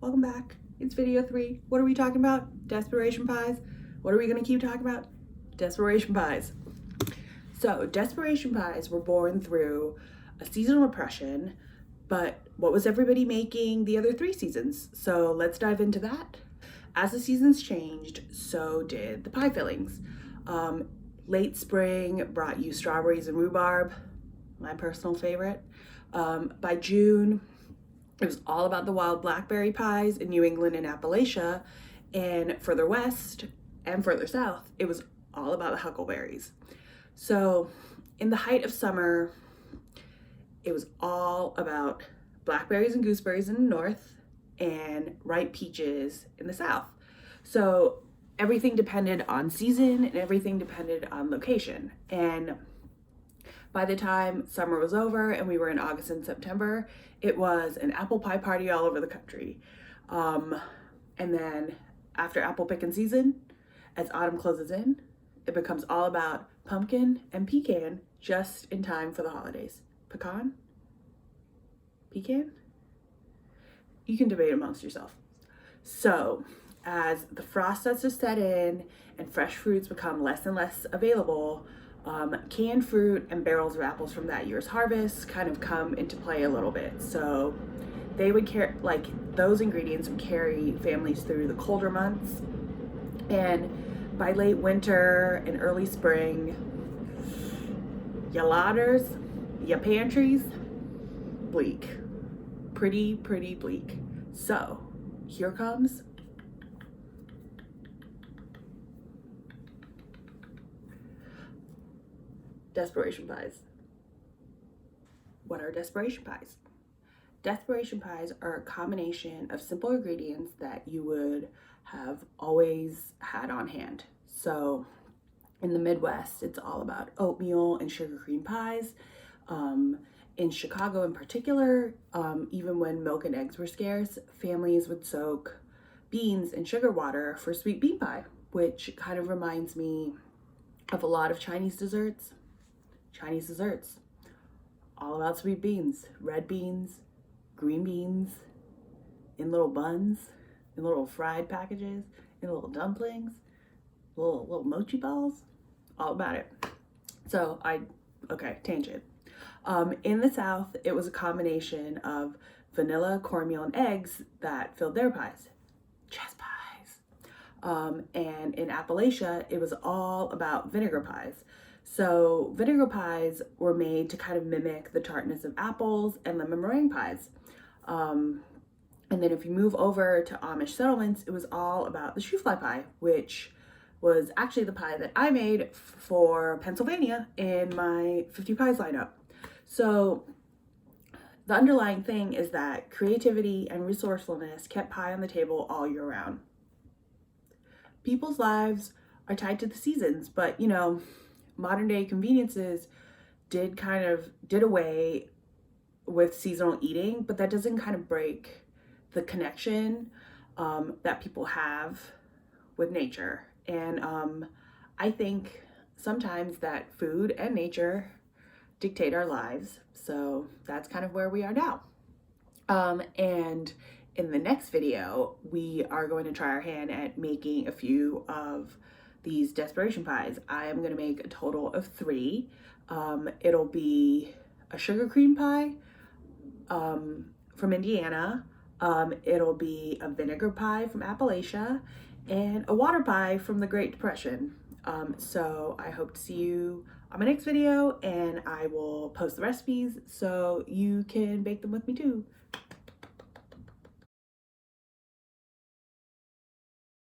welcome back. It's video 3. What are we talking about? Desperation pies. What are we gonna keep talking about? Desperation pies. So desperation pies were born through a seasonal depression, but what was everybody making the other 3 seasons? So let's dive into that. As the seasons changed, so did the pie fillings. Late spring brought you strawberries and rhubarb, my personal favorite. By June, it was all about the wild blackberry pies in New England and Appalachia, and further west and further south, it was all about the huckleberries. So in the height of summer, it was all about blackberries and gooseberries in the north and ripe peaches in the south. So everything depended on season and everything depended on location. And by the time summer was over and we were in August and September, it was an apple pie party all over the country. And then after apple picking season, as autumn closes in, it becomes all about pumpkin and pecan just in time for the holidays. Pecan? Pecan? You can debate amongst yourself. So as the frost starts to set in and fresh fruits become less and less available, canned fruit and barrels of apples from that year's harvest kind of come into play a little bit. So they would carry, like, those ingredients would carry families through the colder months. And by late winter and early spring, your larders, your pantries, bleak. Pretty bleak. So here comes desperation pies. What are desperation pies? Desperation pies are a combination of simple ingredients that you would have always had on hand. So in the Midwest, it's all about oatmeal and sugar cream pies. In Chicago in particular, even when milk and eggs were scarce, families would soak beans in sugar water for sweet bean pie, which kind of reminds me of a lot of Chinese desserts. Chinese desserts, all about sweet beans, red beans, green beans, in little buns, in little fried packages, in little dumplings, little mochi balls, all about it. So okay, tangent. In the South, it was a combination of vanilla, cornmeal, and eggs that filled their pies. Chess pies. And in Appalachia, it was all about vinegar pies. So vinegar pies were made to kind of mimic the tartness of apples and lemon meringue pies. And then if you move over to Amish settlements, it was all about the shoe fly pie, which was actually the pie that I made for Pennsylvania in my 50 pies lineup. So the underlying thing is that creativity and resourcefulness kept pie on the table all year round. People's lives are tied to the seasons, but you know, modern day conveniences did away with seasonal eating, but that doesn't kind of break the connection that people have with nature. And I think sometimes that food and nature dictate our lives. So that's kind of where we are now. And in the next video, we are going to try our hand at making a few of these desperation pies. I am going to make a total of 3. It'll be a sugar cream pie from Indiana. It'll be a vinegar pie from Appalachia, and a water pie from the Great Depression. So I hope to see you on my next video, and I will post the recipes so you can bake them with me too.